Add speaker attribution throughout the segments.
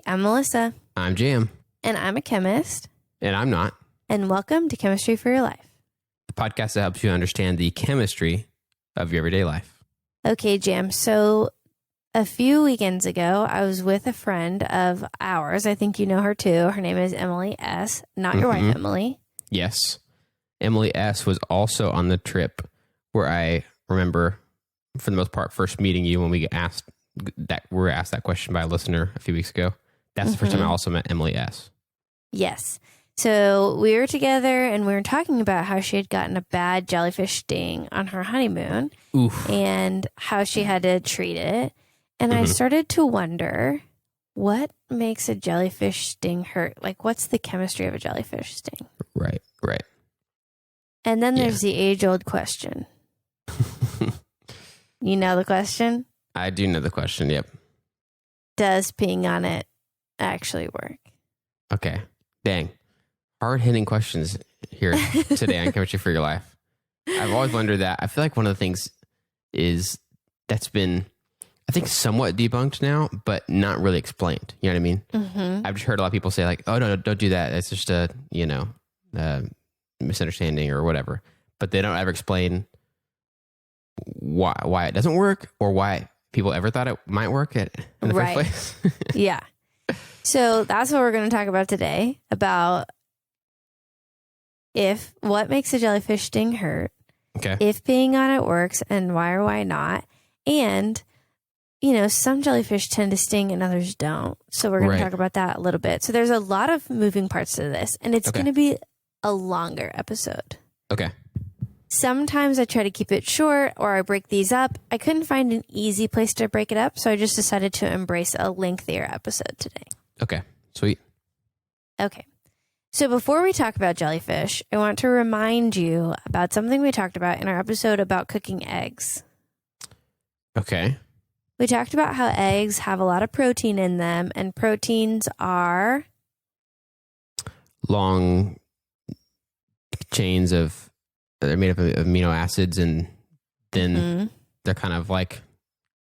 Speaker 1: I'm Melissa.
Speaker 2: I'm Jam.
Speaker 1: And I'm a chemist.
Speaker 2: And I'm not.
Speaker 1: And welcome to Chemistry for Your Life,
Speaker 2: The podcast that helps you understand the chemistry of your everyday life.
Speaker 1: Okay, Jam. So a few weekends ago, I was with a friend of ours. I think you know her too. Her name is Emily S., not your wife, Emily.
Speaker 2: Yes. Emily S. was also on the trip where I remember, for the most part, first meeting you when we were asked that question by a listener a few weeks ago. That's the first time I also met Emily S.
Speaker 1: Yes. So we were together and we were talking about how she had gotten a bad jellyfish sting on her honeymoon.
Speaker 2: Oof.
Speaker 1: And how she had to treat it. And I started to wonder, what makes a jellyfish sting hurt? Like, what's the chemistry of a jellyfish sting?
Speaker 2: Right.
Speaker 1: And then there's the age-old question. You know the question?
Speaker 2: I do know the question, yep.
Speaker 1: Does peeing on it actually work?
Speaker 2: Okay. Dang. Hard-hitting questions here today on Chemistry for Your Life. I've always wondered that. I feel like one of the things is that's been, I think, somewhat debunked now, but not really explained. You know what I mean? Mm-hmm. I've just heard a lot of people say like, oh, no, don't do that. It's just a, misunderstanding or whatever. But they don't ever explain why it doesn't work or why people ever thought it might work in the first place.
Speaker 1: Yeah. So that's what we're going to talk about today, about what makes a jellyfish sting hurt, if peeing on it works, and why or why not. And, some jellyfish tend to sting and others don't. So we're going to talk about that a little bit. So there's a lot of moving parts to this, and it's going to be a longer episode.
Speaker 2: Okay.
Speaker 1: Sometimes I try to keep it short or I break these up. I couldn't find an easy place to break it up, so I just decided to embrace a lengthier episode today.
Speaker 2: Okay. Sweet.
Speaker 1: Okay. So before we talk about jellyfish, I want to remind you about something we talked about in our episode about cooking eggs.
Speaker 2: Okay.
Speaker 1: We talked about how eggs have a lot of protein in them, and proteins are
Speaker 2: long chains they're made up of amino acids, and then they're kind of like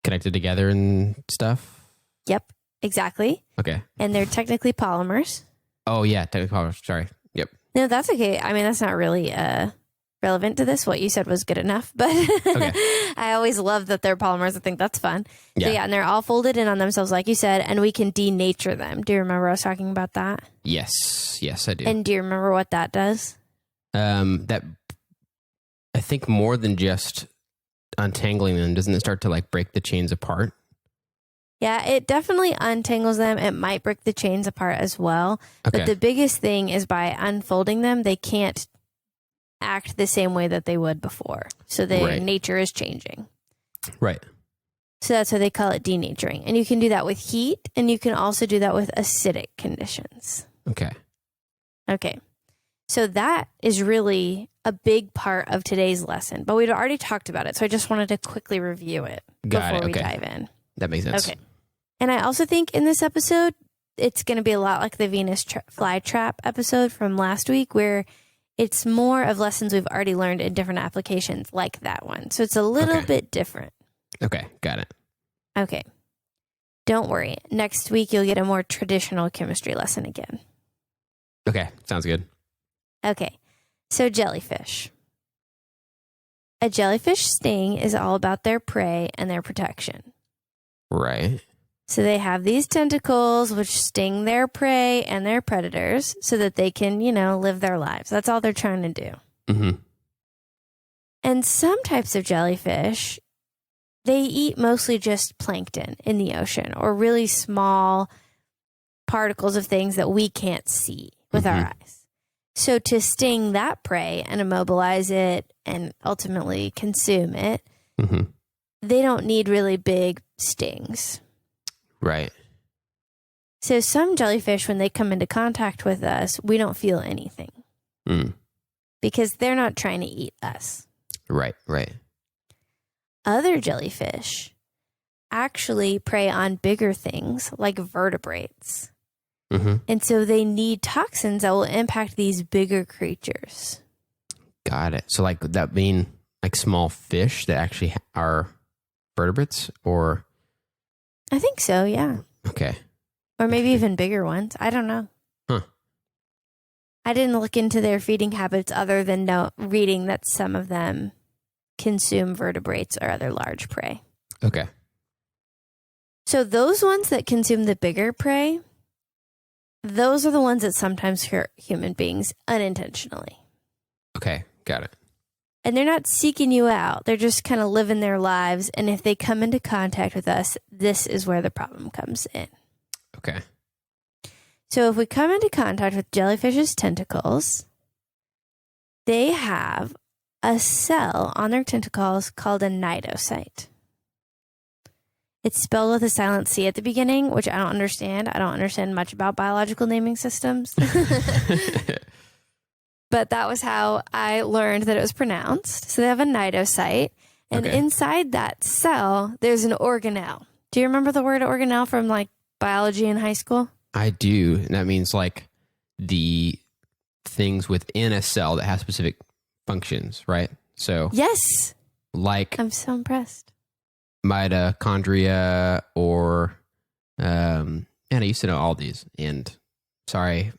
Speaker 2: connected together and stuff.
Speaker 1: Yep, exactly.
Speaker 2: Okay.
Speaker 1: And they're technically polymers.
Speaker 2: Oh, yeah, technically polymers. Sorry. Yep.
Speaker 1: No, that's okay. I mean, that's not really relevant to this. What you said was good enough, but I always love that they're polymers. I think that's fun. Yeah. So yeah, and they're all folded in on themselves, like you said, and we can denature them. Do you remember us talking about that?
Speaker 2: Yes, I do.
Speaker 1: And do you remember what that does?
Speaker 2: That I think more than just untangling them, doesn't it start to like break the chains apart?
Speaker 1: Yeah, it definitely untangles them. It might break the chains apart as well. Okay. But the biggest thing is by unfolding them, they can't act the same way that they would before. So their nature is changing. Right. So that's why they call it denaturing. And you can do that with heat, and you can also do that with acidic conditions.
Speaker 2: Okay.
Speaker 1: So that is really a big part of today's lesson, but we'd already talked about it. So I just wanted to quickly review it before we dive in.
Speaker 2: That makes sense.
Speaker 1: Okay. And I also think in this episode, it's going to be a lot like the Venus flytrap episode from last week, where it's more of lessons we've already learned in different applications like that one. So it's a little bit different.
Speaker 2: Okay. Got it.
Speaker 1: Okay. Don't worry. Next week, you'll get a more traditional chemistry lesson again.
Speaker 2: Okay. Sounds good.
Speaker 1: Okay. So jellyfish. A jellyfish sting is all about their prey and their protection.
Speaker 2: Right.
Speaker 1: So they have these tentacles which sting their prey and their predators so that they can, live their lives. That's all they're trying to do. Mm-hmm. And some types of jellyfish, they eat mostly just plankton in the ocean, or really small particles of things that we can't see with our eyes. So to sting that prey and immobilize it and ultimately consume it, they don't need really big stings.
Speaker 2: Right.
Speaker 1: So some jellyfish, when they come into contact with us, we don't feel anything. Because they're not trying to eat us.
Speaker 2: Right.
Speaker 1: Other jellyfish actually prey on bigger things like vertebrates. And so they need toxins that will impact these bigger creatures.
Speaker 2: Got it. So like that mean like small fish that actually are vertebrates, or?
Speaker 1: I think so, yeah.
Speaker 2: Okay.
Speaker 1: Or maybe even bigger ones. I don't know.
Speaker 2: Huh.
Speaker 1: I didn't look into their feeding habits other than reading that some of them consume vertebrates or other large prey.
Speaker 2: Okay.
Speaker 1: So those ones that consume the bigger prey, those are the ones that sometimes hurt human beings unintentionally.
Speaker 2: Okay, got it.
Speaker 1: And they're not seeking you out. They're just kind of living their lives. And if they come into contact with us, this is where the problem comes in.
Speaker 2: Okay.
Speaker 1: So if we come into contact with jellyfish's tentacles, they have a cell on their tentacles called a cnidocyte. It's spelled with a silent C at the beginning, which I don't understand. I don't understand much about biological naming systems. But that was how I learned that it was pronounced. So they have a cnidocyte. And inside that cell, there's an organelle. Do you remember the word organelle from like biology in high school?
Speaker 2: I do. And that means like the things within a cell that have specific functions, right? So
Speaker 1: yes.
Speaker 2: Like
Speaker 1: I'm so impressed.
Speaker 2: Mitochondria or and I used to know all these. And sorry,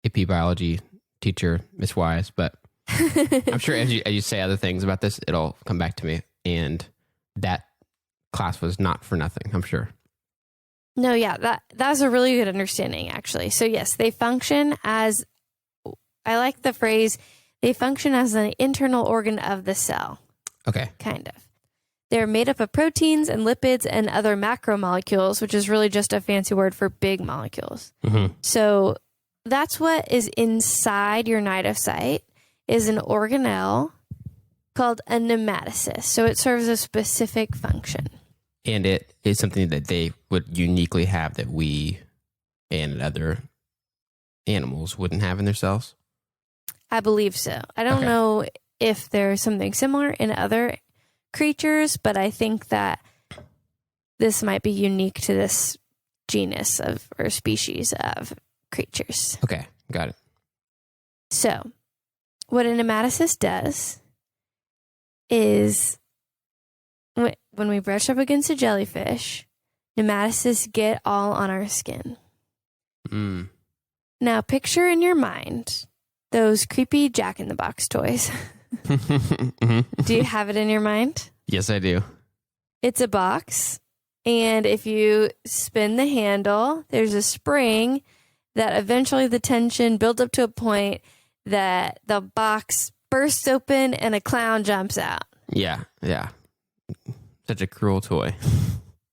Speaker 2: AP biology teacher, Miss Wise, but I'm sure as you say other things about this, it'll come back to me. And that class was not for nothing, I'm sure.
Speaker 1: No, yeah, that's a really good understanding, actually. So yes, they function as, I like the phrase, they function as an internal organ of the cell.
Speaker 2: Okay.
Speaker 1: Kind of. They're made up of proteins and lipids and other macromolecules, which is really just a fancy word for big molecules. Mm-hmm. So that's what is inside your cnidocyte is an organelle called a pneumaticist. So it serves a specific function.
Speaker 2: And it is something that they would uniquely have that we and other animals wouldn't have in their cells?
Speaker 1: I believe so. I don't know if there's something similar in other creatures, but I think that this might be unique to this genus of or species of creatures.
Speaker 2: Okay, got it.
Speaker 1: So, what a pneumaticist does is when we brush up against a jellyfish, pneumaticysts get all on our skin. Mm. Now, picture in your mind those creepy Jack-in-the-Box toys. Mm-hmm. Do you have it in your mind?
Speaker 2: Yes, I do.
Speaker 1: It's a box, and if you spin the handle, there's a spring that eventually the tension builds up to a point that the box bursts open and a clown jumps out.
Speaker 2: Yeah. Such a cruel toy.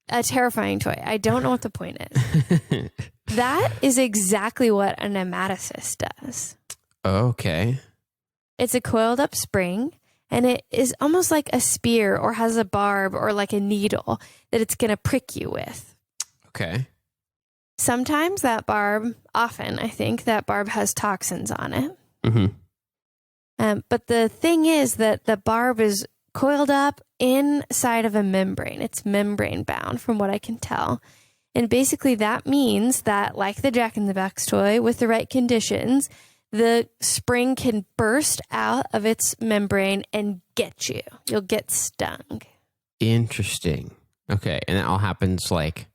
Speaker 1: A terrifying toy. I don't know what the point is. That is exactly what a pneumaticist does.
Speaker 2: Okay.
Speaker 1: It's a coiled up spring, and it is almost like a spear or has a barb or like a needle that it's going to prick you with.
Speaker 2: Okay.
Speaker 1: Sometimes that barb, often I think, that barb has toxins on it. Mm-hmm. But the thing is that the barb is coiled up inside of a membrane. It's membrane bound from what I can tell. And basically that means that, like the Jack-in-the-Box toy, with the right conditions, the spring can burst out of its membrane and get you. You'll get stung.
Speaker 2: Interesting. Okay. And that all happens like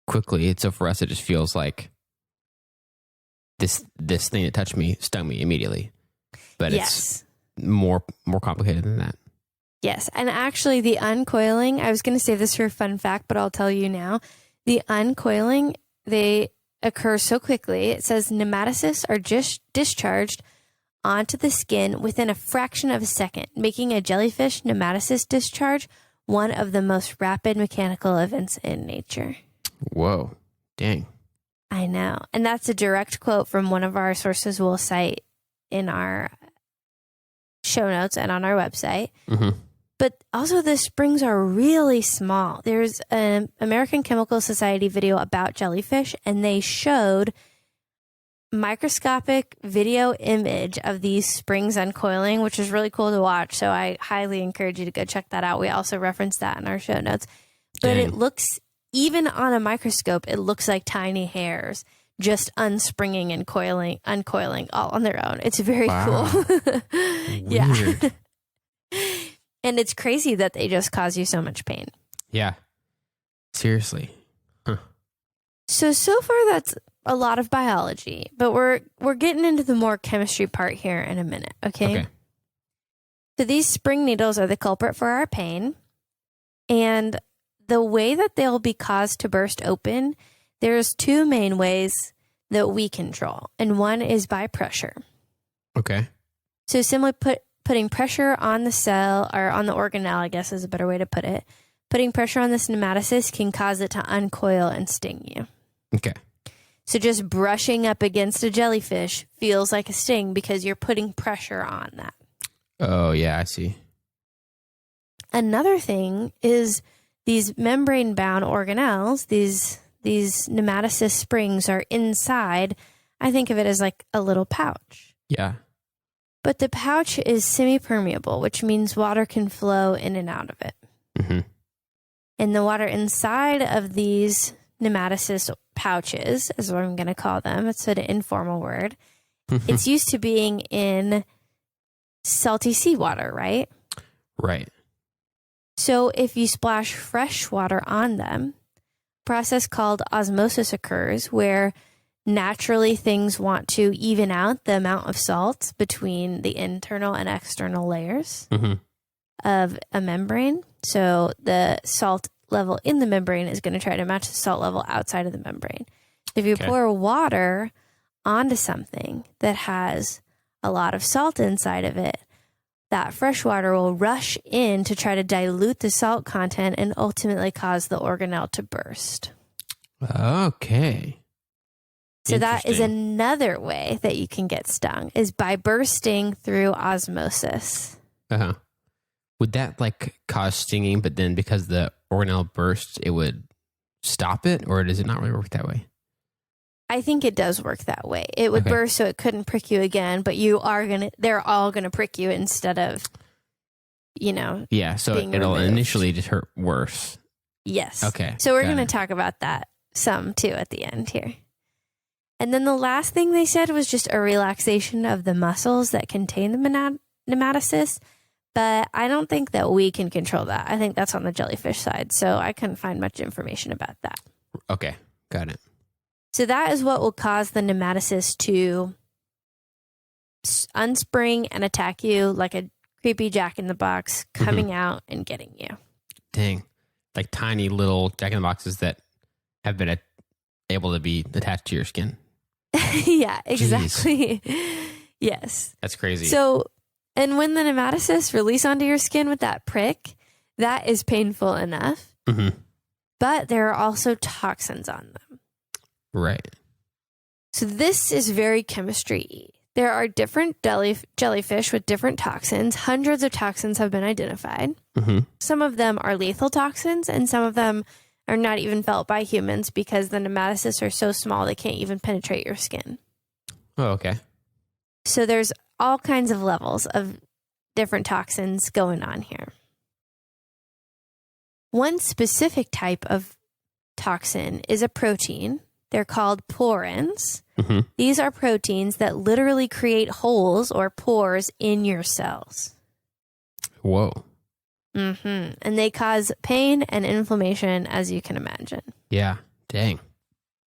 Speaker 2: quickly. So for us, it just feels like this thing that touched me stung me immediately. But it's more complicated than that.
Speaker 1: Yes. And actually the uncoiling, I was going to save this for a fun fact, but I'll tell you now. The uncoiling, they occur so quickly. It says pneumaticysts are just discharged onto the skin within a fraction of a second, making a jellyfish pneumaticist discharge one of the most rapid mechanical events in nature.
Speaker 2: Whoa. Dang.
Speaker 1: I know. And that's a direct quote from one of our sources we'll cite in our show notes and on our website. Mm-hmm. But also the springs are really small. There's an American Chemical Society video about jellyfish, and they showed microscopic video image of these springs uncoiling, which is really cool to watch. So I highly encourage you to go check that out. We also reference that in our show notes. But it looks, even on a microscope, it looks like tiny hairs just unspringing and uncoiling all on their own. It's very cool. Yeah. And it's crazy that they just cause you so much pain.
Speaker 2: Yeah. Seriously. Huh.
Speaker 1: So far that's a lot of biology, but we're getting into the more chemistry part here in a minute, okay? So these spring needles are the culprit for our pain, and the way that they'll be caused to burst open, there's two main ways that we control, and one is by pressure.
Speaker 2: Okay.
Speaker 1: So simply putting pressure on the cell, or on the organelle, I guess is a better way to put it. Putting pressure on this pneumaticist can cause it to uncoil and sting you.
Speaker 2: Okay.
Speaker 1: So just brushing up against a jellyfish feels like a sting because you're putting pressure on that.
Speaker 2: Oh, yeah, I see.
Speaker 1: Another thing is these membrane-bound organelles, these pneumaticist springs are inside. I think of it as like a little pouch.
Speaker 2: Yeah.
Speaker 1: But the pouch is semi-permeable, which means water can flow in and out of it.
Speaker 2: Mm-hmm.
Speaker 1: And the water inside of these pneumaticist pouches, is what I'm going to call them. It's an informal word. It's used to being in salty seawater, right?
Speaker 2: Right.
Speaker 1: So if you splash fresh water on them, a process called osmosis occurs where naturally things want to even out the amount of salt between the internal and external layers of a membrane. So the salt level in the membrane is going to try to match the salt level outside of the membrane. If you pour water onto something that has a lot of salt inside of it, that fresh water will rush in to try to dilute the salt content and ultimately cause the organelle to burst.
Speaker 2: Okay.
Speaker 1: So that is another way that you can get stung, is by bursting through osmosis.
Speaker 2: Uh-huh. Would that like cause stinging, but then because the organelle bursts, it would stop it? Or does it not really work that way?
Speaker 1: I think it does work that way. It would burst so it couldn't prick you again, but they're all going to prick you instead of,
Speaker 2: Yeah, so it'll initially just hurt worse.
Speaker 1: Yes.
Speaker 2: Okay.
Speaker 1: So we're going to talk about that some too at the end here. And then the last thing they said was just a relaxation of the muscles that contain the pneumaticist. But I don't think that we can control that. I think that's on the jellyfish side. So I couldn't find much information about that.
Speaker 2: Okay. Got it.
Speaker 1: So that is what will cause the pneumaticist to unspring and attack you like a creepy jack-in-the-box coming out and getting you.
Speaker 2: Dang. Like tiny little jack-in-the-boxes that have been able to be attached to your skin.
Speaker 1: Yeah, exactly. Yes.
Speaker 2: That's crazy.
Speaker 1: So, and when the pneumaticis release onto your skin with that prick, that is painful enough. But there are also toxins on them.
Speaker 2: Right.
Speaker 1: So this is very chemistry-y. There are different jellyfish with different toxins. Hundreds of toxins have been identified. Some of them are lethal toxins, and some of them are not even felt by humans because the pneumaticis are so small they can't even penetrate your skin.
Speaker 2: Oh, okay.
Speaker 1: So there's all kinds of levels of different toxins going on here. One specific type of toxin is a protein. They're called porins. These are proteins that literally create holes or pores in your cells.
Speaker 2: Whoa.
Speaker 1: And they cause pain and inflammation, as you can imagine.
Speaker 2: Yeah. Dang.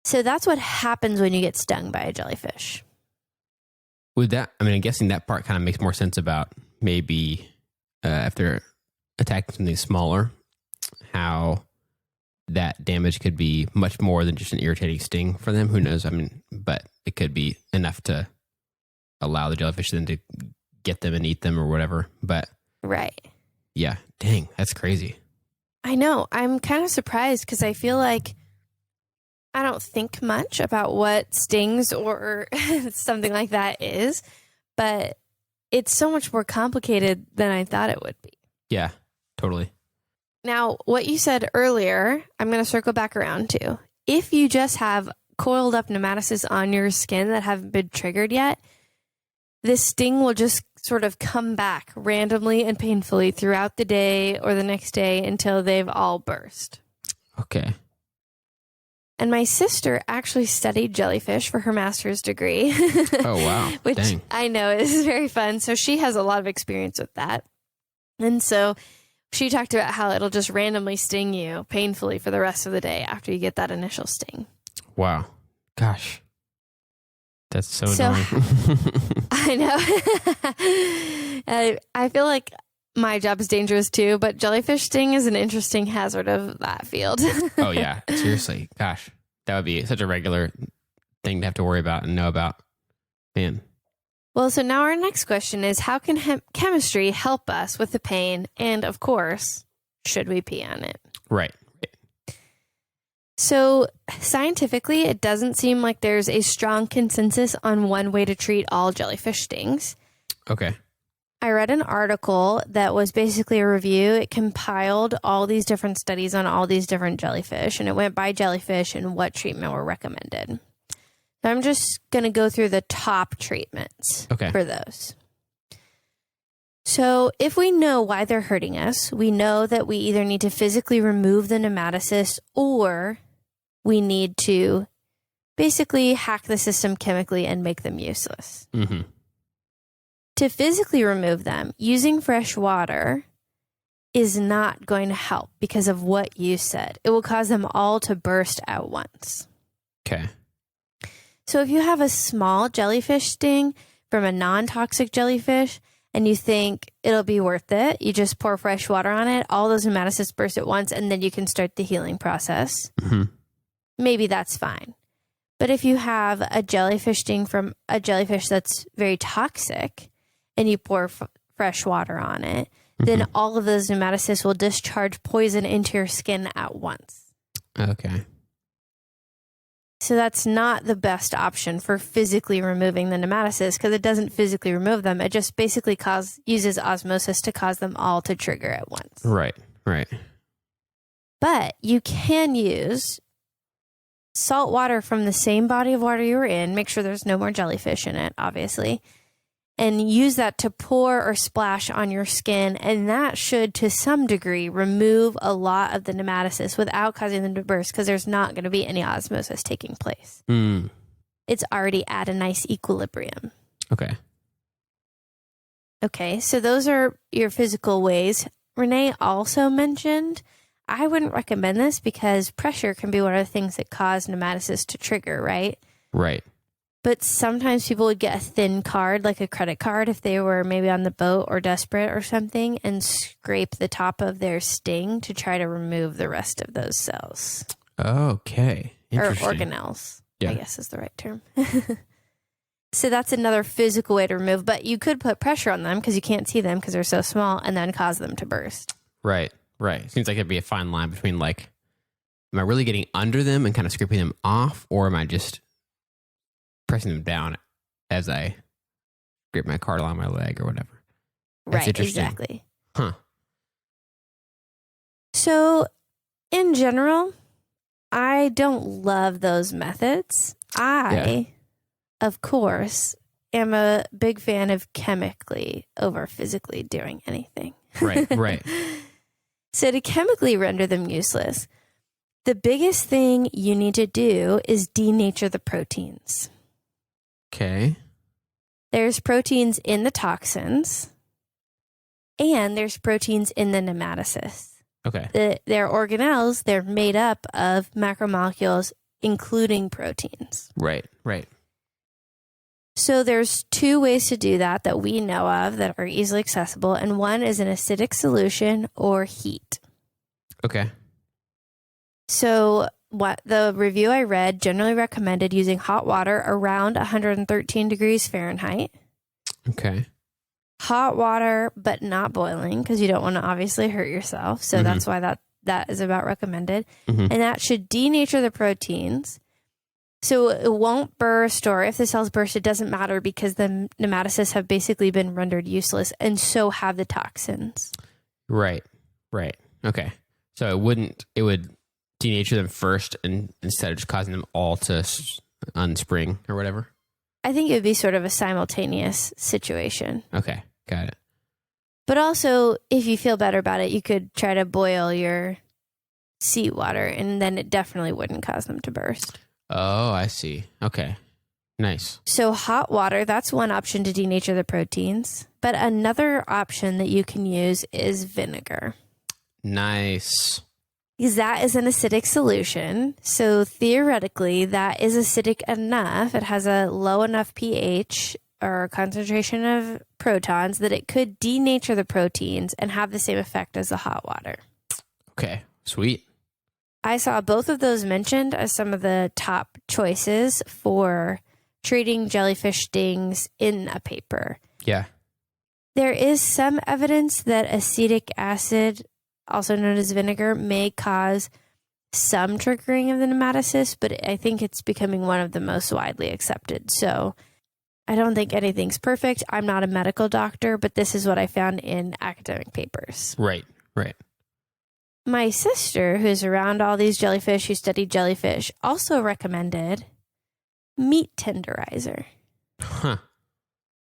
Speaker 1: So that's what happens when you get stung by a jellyfish.
Speaker 2: I'm guessing that part kind of makes more sense about maybe if they're attacking something smaller, how that damage could be much more than just an irritating sting for them. Who knows? But it could be enough to allow the jellyfish then to get them and eat them or whatever. But
Speaker 1: right.
Speaker 2: Yeah. Dang. That's crazy.
Speaker 1: I know. I'm kind of surprised because I feel like I don't think much about what stings or something like that is, but it's so much more complicated than I thought it would be.
Speaker 2: Yeah, totally.
Speaker 1: Now, what you said earlier, I'm going to circle back around to. If you just have coiled up pneumaticis on your skin that haven't been triggered yet, this sting will just sort of come back randomly and painfully throughout the day or the next day until they've all burst.
Speaker 2: Okay.
Speaker 1: And my sister actually studied jellyfish for her master's degree.
Speaker 2: Oh, wow.
Speaker 1: Which
Speaker 2: Dang.
Speaker 1: I know is very fun. So she has a lot of experience with that. And so she talked about how it'll just randomly sting you painfully for the rest of the day after you get that initial sting.
Speaker 2: Wow. Gosh. That's so annoying.
Speaker 1: I know. I feel like my job is dangerous too, but jellyfish sting is an interesting hazard of that field.
Speaker 2: Oh, yeah. Seriously. Gosh. That would be such a regular thing to have to worry about and know about. Man.
Speaker 1: Well, so now our next question is, how can chemistry help us with the pain? And of course, should we pee on it?
Speaker 2: Right.
Speaker 1: So scientifically, it doesn't seem like there's a strong consensus on one way to treat all jellyfish stings.
Speaker 2: Okay.
Speaker 1: I read an article that was basically a review. It compiled all these different studies on all these different jellyfish, and it went by jellyfish and what treatment were recommended. So I'm just going to go through the top treatments for those. So if we know why they're hurting us, we know that we either need to physically remove the Pneumaticist or we need to basically hack the system chemically and make them useless.
Speaker 2: Mm-hmm.
Speaker 1: To physically remove them, using fresh water is not going to help because of what you said. It will cause them all to burst at once.
Speaker 2: Okay.
Speaker 1: So if you have a small jellyfish sting from a non-toxic jellyfish and you think it'll be worth it, you just pour fresh water on it, all those Pneumatocysts burst at once, and then you can start the healing process.
Speaker 2: Mm-hmm.
Speaker 1: Maybe that's fine. But if you have a jellyfish sting from a jellyfish that's very toxic and you pour fresh water on it, then all of those Pneumatocysts will discharge poison into your skin at once.
Speaker 2: Okay.
Speaker 1: So that's not the best option for physically removing the Pneumatocysts because it doesn't physically remove them. It just basically uses osmosis to cause them all to trigger at once.
Speaker 2: Right.
Speaker 1: But you can use salt water from the same body of water you were in. Make sure there's no more jellyfish in it, obviously. And use that to pour or splash on your skin. And that should, to some degree, remove a lot of the Pneumatocysts without causing them to burst because there's not going to be any osmosis taking place.
Speaker 2: Mm.
Speaker 1: It's already at a nice equilibrium. Okay, so those are your physical ways. Renee also mentioned, I wouldn't recommend this because pressure can be one of the things that cause Pneumatocysts to trigger, right?
Speaker 2: Right.
Speaker 1: But sometimes people would get a thin card, like a credit card, if they were maybe on the boat or desperate or something, and scrape the top of their sting to try to remove the rest of those cells.
Speaker 2: Okay.
Speaker 1: Or organelles,
Speaker 2: I
Speaker 1: guess is the right term. So that's another physical way to remove, but you could put pressure on them because you can't see them because they're so small and then cause them to burst.
Speaker 2: Right. Seems like it'd be a fine line between like, am I really getting under them and kind of scraping them off, or am I just pressing them down as I grip my card along my leg or whatever? That's
Speaker 1: right, exactly.
Speaker 2: Huh.
Speaker 1: So, in general, I don't love those methods. Of course, am a big fan of chemically over physically doing anything.
Speaker 2: Right.
Speaker 1: So, to chemically render them useless, the biggest thing you need to do is denature the proteins.
Speaker 2: Okay.
Speaker 1: There's proteins in the toxins, and there's proteins in the Pneumatocysts.
Speaker 2: Okay.
Speaker 1: They're organelles. They're made up of macromolecules, including proteins.
Speaker 2: Right.
Speaker 1: So there's two ways to do that we know of that are easily accessible, and one is an acidic solution or heat.
Speaker 2: Okay.
Speaker 1: So what the review I read generally recommended using hot water around 113 degrees Fahrenheit.
Speaker 2: Okay.
Speaker 1: Hot water, but not boiling because you don't want to obviously hurt yourself. So that's why that is about recommended. And that should denature the proteins. So it won't burst, or if the cells burst, it doesn't matter because the Pneumatocysts have basically been rendered useless, and so have the toxins.
Speaker 2: Right. Okay. So it would denature them first and instead of just causing them all to unspring or whatever?
Speaker 1: I think it would be sort of a simultaneous situation.
Speaker 2: Okay, got it.
Speaker 1: But also, if you feel better about it, you could try to boil your seawater, and then it definitely wouldn't cause them to burst.
Speaker 2: Oh, I see. Okay, nice.
Speaker 1: So hot water, that's one option to denature the proteins. But another option that you can use is vinegar.
Speaker 2: Nice.
Speaker 1: because that is an acidic solution. So theoretically, that is acidic enough. It has a low enough pH or concentration of protons that it could denature the proteins and have the same effect as the hot water.
Speaker 2: Okay, sweet.
Speaker 1: I saw both of those mentioned as some of the top choices for treating jellyfish stings in a paper.
Speaker 2: Yeah.
Speaker 1: There is some evidence that acetic acid, also known as vinegar, may cause some triggering of the Pneumaticist, but I think it's becoming one of the most widely accepted. So I don't think anything's perfect. I'm not a medical doctor, but this is what I found in academic papers.
Speaker 2: Right.
Speaker 1: My sister, who's around all these jellyfish, who studied jellyfish, also recommended meat tenderizer.
Speaker 2: Huh.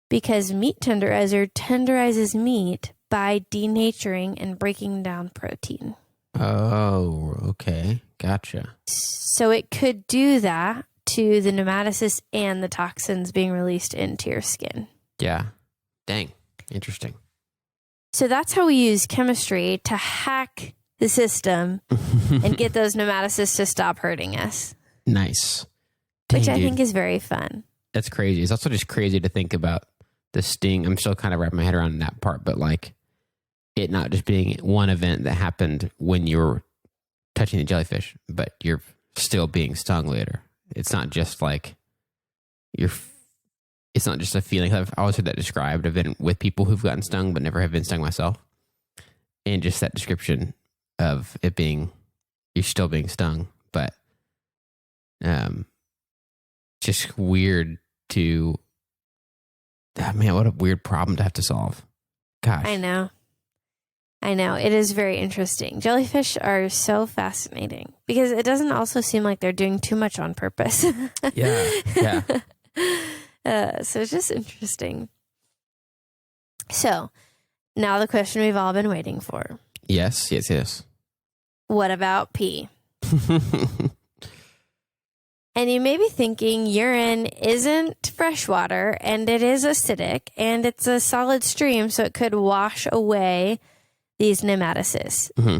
Speaker 1: Because meat tenderizer tenderizes meat by denaturing and breaking down protein.
Speaker 2: Oh, okay. Gotcha.
Speaker 1: So it could do that to the Pneumaticist and the toxins being released into your skin.
Speaker 2: Yeah. Dang. Interesting.
Speaker 1: So that's how we use chemistry to hack the system and get those Pneumatists to stop hurting us.
Speaker 2: Nice.
Speaker 1: Which
Speaker 2: Dang,
Speaker 1: I
Speaker 2: dude.
Speaker 1: think is very fun.
Speaker 2: That's crazy. It's also just crazy to think about the sting. I'm still kind of wrapping my head around that part, but like it not just being one event that happened when you were touching the jellyfish, but you're still being stung later. It's not just like it's not just a feeling. I've always heard that described. I've been with people who've gotten stung, but never have been stung myself. And just that description of it being, you're still being stung, but just weird to, man, what a weird problem to have to solve. Gosh.
Speaker 1: I know. It is very interesting. Jellyfish are so fascinating because it doesn't also seem like they're doing too much on purpose.
Speaker 2: Yeah.
Speaker 1: So it's just interesting. So now the question we've all been waiting for.
Speaker 2: Yes.
Speaker 1: What about pee? And you may be thinking urine isn't fresh water and it is acidic and it's a solid stream, so it could wash away these Pneumatosis.
Speaker 2: Mm-hmm.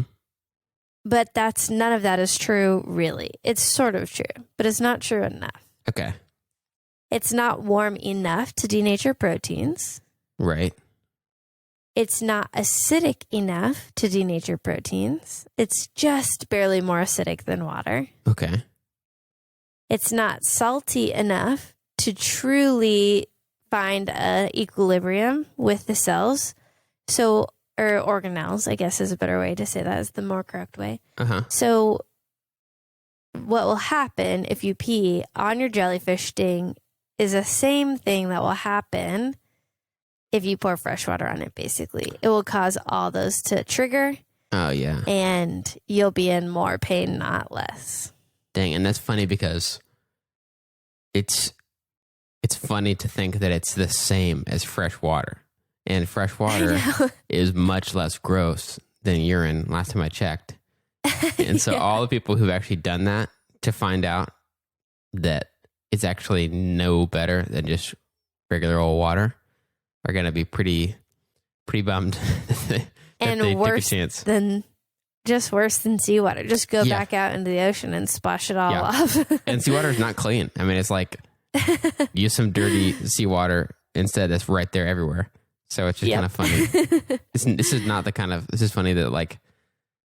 Speaker 1: But none of that is true, really. It's sort of true, but it's not true enough.
Speaker 2: Okay.
Speaker 1: It's not warm enough to denature proteins.
Speaker 2: Right.
Speaker 1: It's not acidic enough to denature proteins. It's just barely more acidic than water.
Speaker 2: Okay.
Speaker 1: It's not salty enough to truly find an equilibrium with the cells. So, or organelles, I guess is a better way to say that, is the more correct way.
Speaker 2: Uh-huh.
Speaker 1: So what will happen if you pee on your jellyfish sting is the same thing that will happen if you pour fresh water on it, basically. It will cause all those to trigger.
Speaker 2: Oh, yeah.
Speaker 1: And you'll be in more pain, not less.
Speaker 2: Dang, and that's funny because it's funny to think that it's the same as fresh water. And fresh water is much less gross than urine, last time I checked. And so all the people who've actually done that to find out that it's actually no better than just regular old water are going to be pretty bummed that
Speaker 1: and
Speaker 2: they
Speaker 1: worse
Speaker 2: took a chance.
Speaker 1: worse than seawater. Just go back out into the ocean and splash it all off. And
Speaker 2: seawater is not clean. I mean, it's like use some dirty seawater instead. That's right there everywhere. So it's just kind of funny. This is funny that like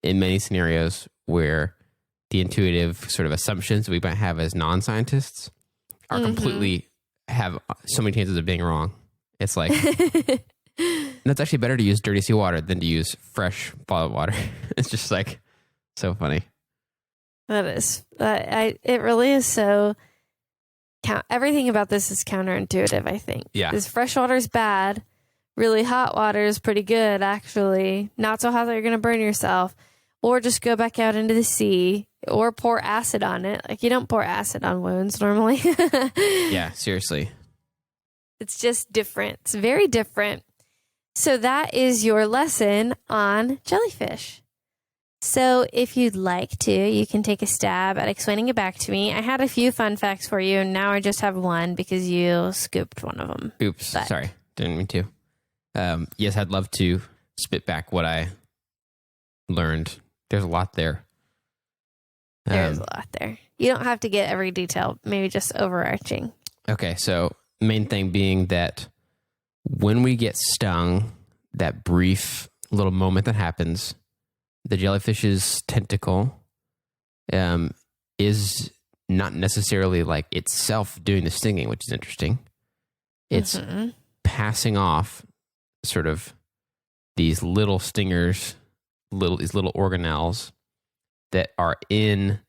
Speaker 2: in many scenarios where the intuitive sort of assumptions we might have as non-scientists are completely have so many chances of being wrong. It's like, and it's actually better to use dirty seawater than to use fresh bottled water. It's just like so funny.
Speaker 1: That is, it really is so. Everything about this is counterintuitive, I think.
Speaker 2: Yeah.
Speaker 1: Because fresh water is bad. Really hot water is pretty good, actually. Not so hot that you're going to burn yourself. Or just go back out into the sea. Or pour acid on it. Like, you don't pour acid on wounds normally.
Speaker 2: Yeah, seriously.
Speaker 1: It's just different. It's very different. So that is your lesson on jellyfish. So if you'd like to, you can take a stab at explaining it back to me. I had a few fun facts for you, and now I just have one because you scooped one of them.
Speaker 2: Oops, sorry. Didn't mean to. Yes, I'd love to spit back what I learned. There's a lot there.
Speaker 1: There's a lot there. You don't have to get every detail, maybe just overarching.
Speaker 2: Okay, so main thing being that when we get stung, that brief little moment that happens, the jellyfish's tentacle is not necessarily like itself doing the stinging, which is interesting. It's passing off sort of these little stingers, these little organelles that are in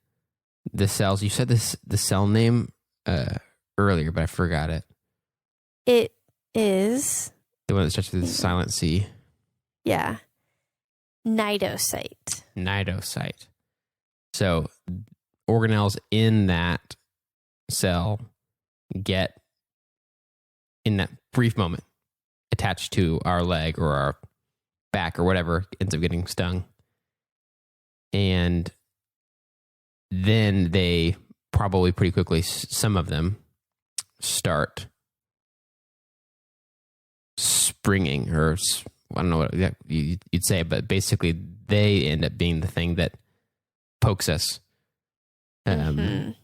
Speaker 2: the cells. You said the cell name earlier, but I forgot it.
Speaker 1: It is
Speaker 2: the one that starts with the silent C.
Speaker 1: Yeah. Cnidocyte.
Speaker 2: Cnidocyte. So organelles in that cell get, in that brief moment, attached to our leg or our back or whatever ends up getting stung. And then they probably pretty quickly, some of them start springing, or I don't know what you'd say, but basically they end up being the thing that pokes us. And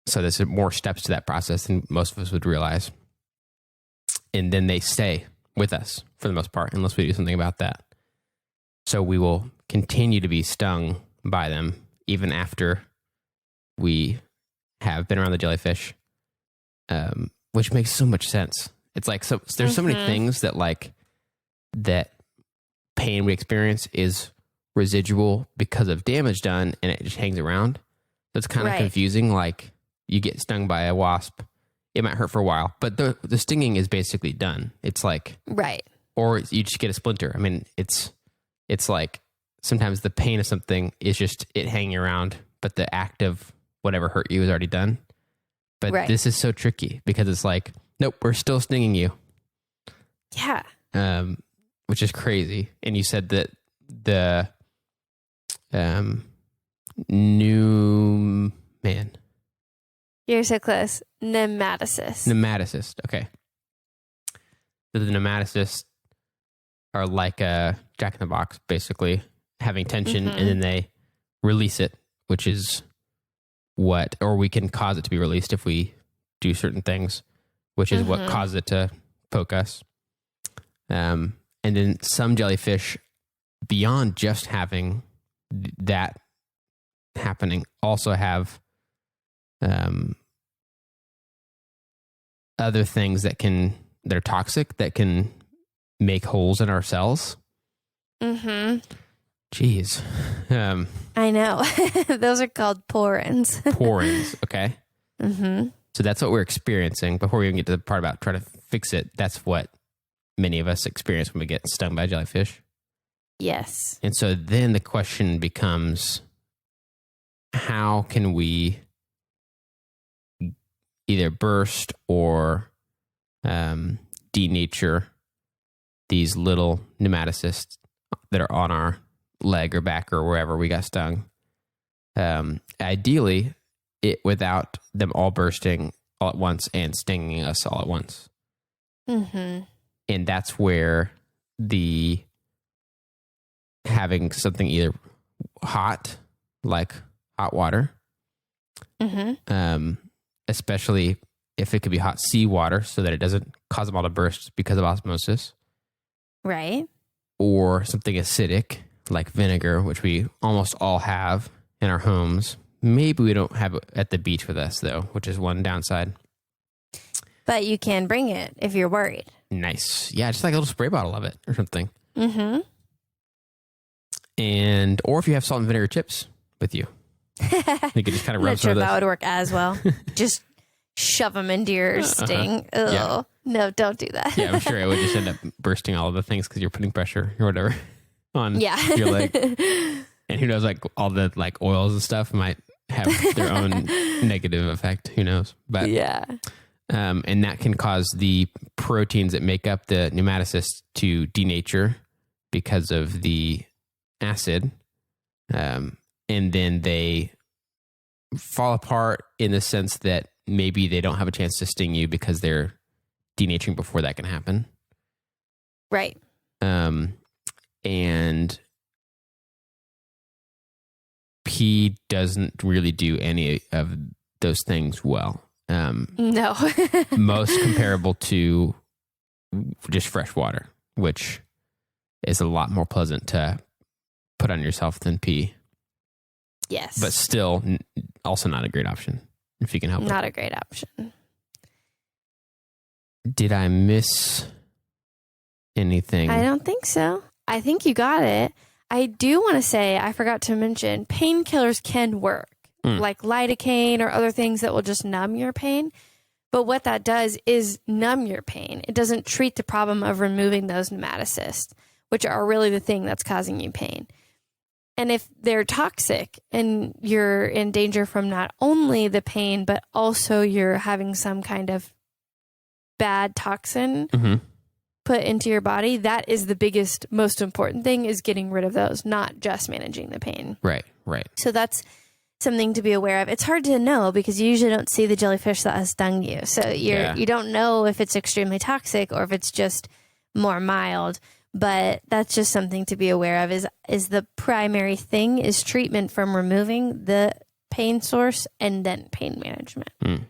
Speaker 2: so there's more steps to that process than most of us would realize. And then they stay with us for the most part, unless we do something about that. So we will continue to be stung by them even after we have been around the jellyfish, which makes so much sense. It's like, so there's so many things that that pain we experience is residual because of damage done, and it just hangs around. So it's kind of confusing. Like, you get stung by a wasp, it might hurt for a while, but the stinging is basically done. It's like, or you just get a splinter. I mean, it's like sometimes the pain of something is just it hanging around, but the act of whatever hurt you is already done. But this is so tricky because it's like, nope, we're still stinging you.
Speaker 1: Yeah.
Speaker 2: Which is crazy. And you said that the
Speaker 1: You're so close. Pneumaticist.
Speaker 2: Pneumaticist. Okay. So the pneumatocysts are like a jack in the box, basically having tension, and then they release it, which is or we can cause it to be released if we do certain things, which is what causes it to poke us. And then some jellyfish, beyond just having that happening, also have other things that are toxic, that can make holes in our cells. Jeez.
Speaker 1: I know. Those are called porins.
Speaker 2: Porins, okay. So that's what we're experiencing. Before we even get to the part about trying to fix it, that's what many of us experience when we get stung by jellyfish.
Speaker 1: Yes.
Speaker 2: And so then the question becomes, how can we either burst or denature these little pneumatocysts that are on our leg or back or wherever we got stung? Ideally, without them all bursting all at once and stinging us all at once. And that's where having something either hot, like hot water, especially if it could be hot seawater so that it doesn't cause them all to burst because of osmosis.
Speaker 1: Right.
Speaker 2: Or something acidic like vinegar, which we almost all have in our homes. Maybe we don't have it at the beach with us, though, which is one downside.
Speaker 1: But you can bring it if you're worried.
Speaker 2: Nice. Yeah, just like a little spray bottle of it or something. And, or if you have salt and vinegar chips with you, you could just kind of rub
Speaker 1: Not
Speaker 2: some
Speaker 1: sure
Speaker 2: of those.
Speaker 1: that would work as well. Just shove them into your sting. Ugh.
Speaker 2: Yeah.
Speaker 1: No, don't do that.
Speaker 2: Yeah, I'm sure it would just end up bursting all of the things because you're putting pressure or whatever on your leg. And who knows, like all the like oils and stuff might have their own negative effect. Who knows? But and that can cause the proteins that make up the pneumaticist to denature because of the acid. And then they fall apart in the sense that maybe they don't have a chance to sting you because they're denaturing before that can happen.
Speaker 1: Right.
Speaker 2: And pee doesn't really do any of those things well.
Speaker 1: No.
Speaker 2: Most comparable to just fresh water, which is a lot more pleasant to put on yourself than pee.
Speaker 1: Yes.
Speaker 2: But still, also not a great option if you can help it.
Speaker 1: Not a great option.
Speaker 2: Did I miss anything?
Speaker 1: I don't think so. I think you got it. I do want to say, I forgot to mention, painkillers can work, like lidocaine or other things that will just numb your pain. But what that does is numb your pain. It doesn't treat the problem of removing those pneumatocysts, which are really the thing that's causing you pain. And if they're toxic and you're in danger from not only the pain, but also you're having some kind of bad toxin put into your body, that is the biggest, most important thing, is getting rid of those, not just managing the pain.
Speaker 2: Right.
Speaker 1: So that's something to be aware of. It's hard to know because you usually don't see the jellyfish that has stung you. So you don't know if it's extremely toxic or if it's just more mild. But that's just something to be aware of, is the primary thing is treatment from removing the pain source and then pain management.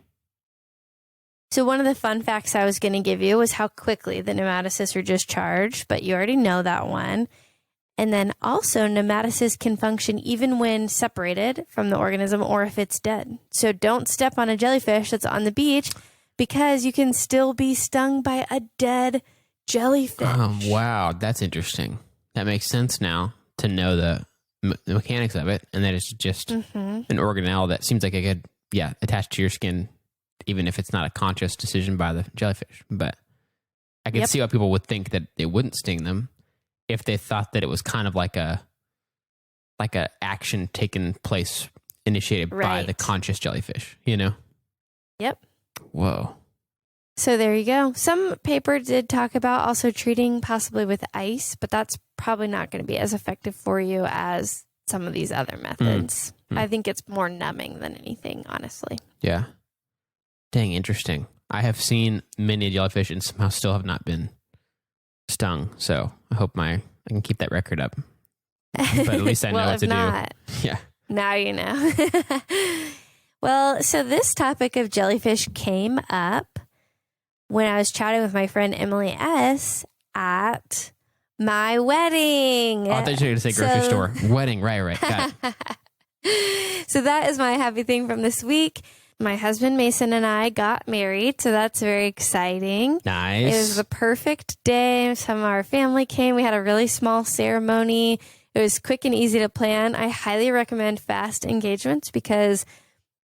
Speaker 1: So one of the fun facts I was going to give you was how quickly the nematocysts are discharged, but you already know that one. And then also nematocysts can function even when separated from the organism or if it's dead. So don't step on a jellyfish that's on the beach because you can still be stung by a dead jellyfish.
Speaker 2: Oh, wow. That's interesting. That makes sense now to know the mechanics of it, and that it's just an organelle that seems like it could, attach to your skin, even if it's not a conscious decision by the jellyfish. But I can see why people would think that it wouldn't sting them if they thought that it was kind of like a action taken place initiated by the conscious jellyfish, you know?
Speaker 1: Yep.
Speaker 2: Whoa.
Speaker 1: So there you go. Some paper did talk about also treating possibly with ice, but that's probably not going to be as effective for you as some of these other methods. I think it's more numbing than anything, honestly.
Speaker 2: Yeah. Dang, interesting. I have seen many jellyfish and somehow still have not been stung. So I hope I can keep that record up. But at least I know what to do. Yeah.
Speaker 1: Now you know. Well, so this topic of jellyfish came up when I was chatting with my friend Emily S. at my wedding.
Speaker 2: Oh, I thought you were going to say grocery store. Wedding, right. Got
Speaker 1: it. So that is my happy thing from this week. My husband Mason and I got married, so that's very exciting.
Speaker 2: Nice.
Speaker 1: It was the perfect day. Some of our family came. We had a really small ceremony. It was quick and easy to plan. I highly recommend fast engagements because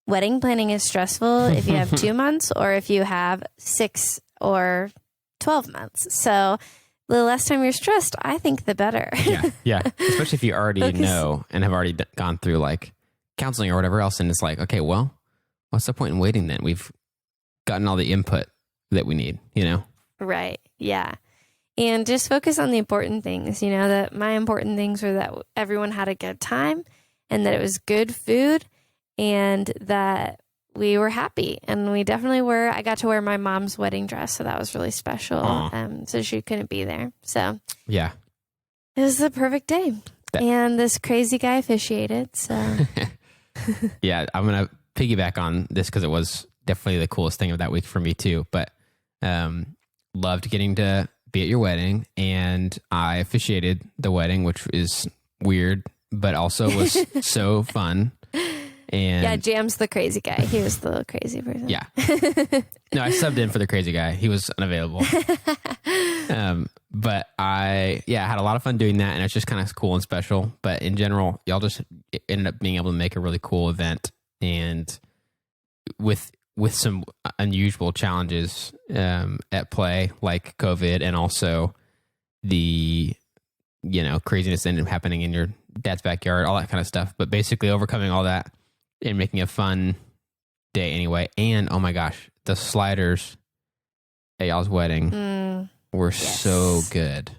Speaker 1: wedding planning is stressful if you have 2 months or if you have 6 or 12 months. So the less time you're stressed, I think the better.
Speaker 2: Yeah. Especially if you already know and have already gone through like counseling or whatever else. And it's like, okay, well, what's the point in waiting then? We've gotten all the input that we need, you know?
Speaker 1: Right. Yeah. And just focus on the important things, you know, that my important things were that everyone had a good time and that it was good food and that we were happy. And we definitely were. I got to wear my mom's wedding dress, so that was really special. So she couldn't be there. So
Speaker 2: yeah,
Speaker 1: it was the perfect day. And this crazy guy officiated. So
Speaker 2: yeah, I'm going to piggyback on this because it was definitely the coolest thing of that week for me too. But loved getting to be at your wedding, and I officiated the wedding, which is weird, but also was so fun. And
Speaker 1: yeah, Jam's the crazy guy. He was the crazy person.
Speaker 2: Yeah. No, I subbed in for the crazy guy. He was unavailable. But I had a lot of fun doing that, and it's just kind of cool and special. But in general, y'all just ended up being able to make a really cool event, and with some unusual challenges at play, like COVID, and also the craziness that ended up happening in your dad's backyard, all that kind of stuff. But basically overcoming all that and making a fun day anyway. And oh my gosh, the sliders at y'all's wedding were so good.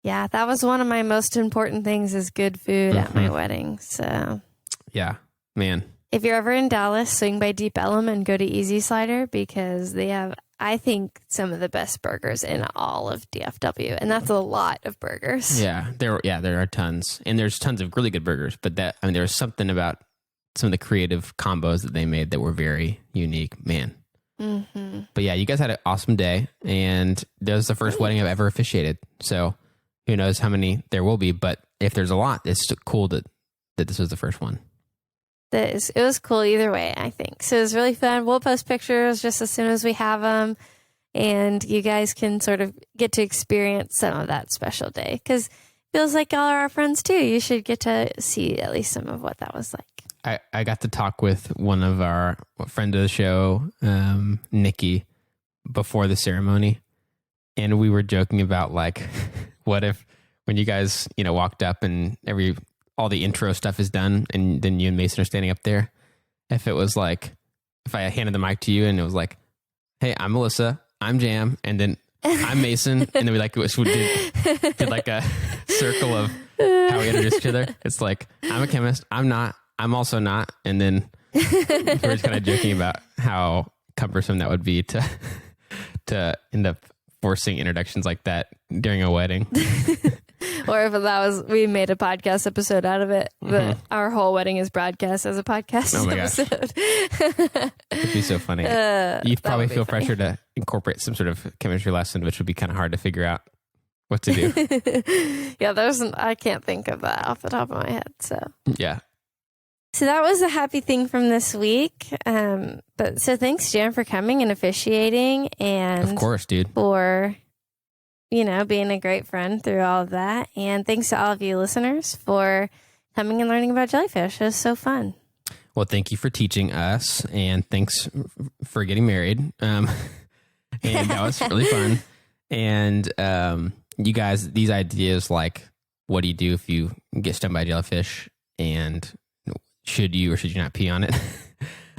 Speaker 1: Yeah, that was one of my most important things, is good food at my wedding. So
Speaker 2: yeah, man.
Speaker 1: If you're ever in Dallas, swing by Deep Ellum and go to Easy Slider because they have, I think, some of the best burgers in all of DFW, and that's a lot of burgers.
Speaker 2: Yeah, there are tons, and there's tons of really good burgers. But there's something about some of the creative combos that they made that were very unique, man. Mm-hmm. But yeah, you guys had an awesome day, and that was the first wedding I've ever officiated. So who knows how many there will be? But if there's a lot, it's cool that this was the first one.
Speaker 1: It was cool either way, I think. So it was really fun. We'll post pictures just as soon as we have them, and you guys can sort of get to experience some of that special day because it feels like all our friends too. You should get to see at least some of what that was like.
Speaker 2: I got to talk with one of our friend of the show, Nikki, before the ceremony, and we were joking about like, what if when you guys walked up and all the intro stuff is done, and then you and Mason are standing up there. If it was like, if I handed the mic to you and it was like, hey, I'm Melissa, I'm Jam, and then I'm Mason, and then we did like a circle of how we introduce each other. It's like, I'm a chemist, I'm not, I'm also not, and then we're just kind of joking about how cumbersome that would be to end up forcing introductions like that during a wedding.
Speaker 1: Or if we made a podcast episode out of it, but our whole wedding is broadcast as a podcast episode.
Speaker 2: It'd be so funny. You'd probably feel pressure to incorporate some sort of chemistry lesson, which would be kind of hard to figure out what to do.
Speaker 1: Yeah, I can't think of that off the top of my head. So
Speaker 2: yeah.
Speaker 1: So that was a happy thing from this week. So thanks, Jan, for coming and officiating, and
Speaker 2: of course, dude,
Speaker 1: for being a great friend through all of that. And thanks to all of you listeners for coming and learning about jellyfish. It was so fun.
Speaker 2: Well, thank you for teaching us, and thanks for getting married. And that was really fun. And you guys, these ideas like, what do you do if you get stung by a jellyfish, and should you or should you not pee on it?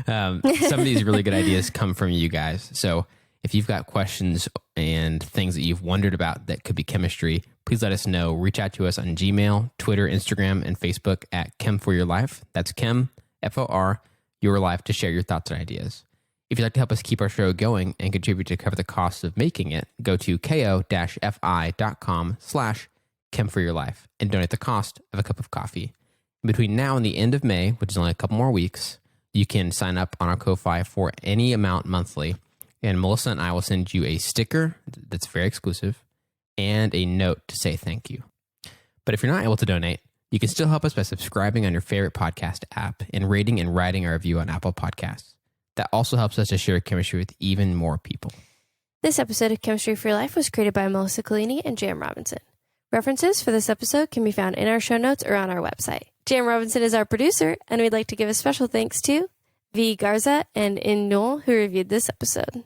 Speaker 2: Some of these really good ideas come from you guys. So if you've got questions and things that you've wondered about that could be chemistry, please let us know. Reach out to us on Gmail, Twitter, Instagram, and Facebook at Chem for Your Life. That's Chem, F-O-R, Your Life, to share your thoughts and ideas. If you'd like to help us keep our show going and contribute to cover the costs of making it, go to ko-fi.com/Chem for Your Life and donate the cost of a cup of coffee. Between now and the end of May, which is only a couple more weeks, you can sign up on our Ko-Fi for any amount monthly. And Melissa and I will send you a sticker that's very exclusive and a note to say thank you. But if you're not able to donate, you can still help us by subscribing on your favorite podcast app and rating and writing a review on Apple Podcasts. That also helps us to share chemistry with even more people.
Speaker 1: This episode of Chemistry for Your Life was created by Melissa Collini and Jam Robinson. References for this episode can be found in our show notes or on our website. Jam Robinson is our producer, and we'd like to give a special thanks to V. Garza and In Newell, who reviewed this episode.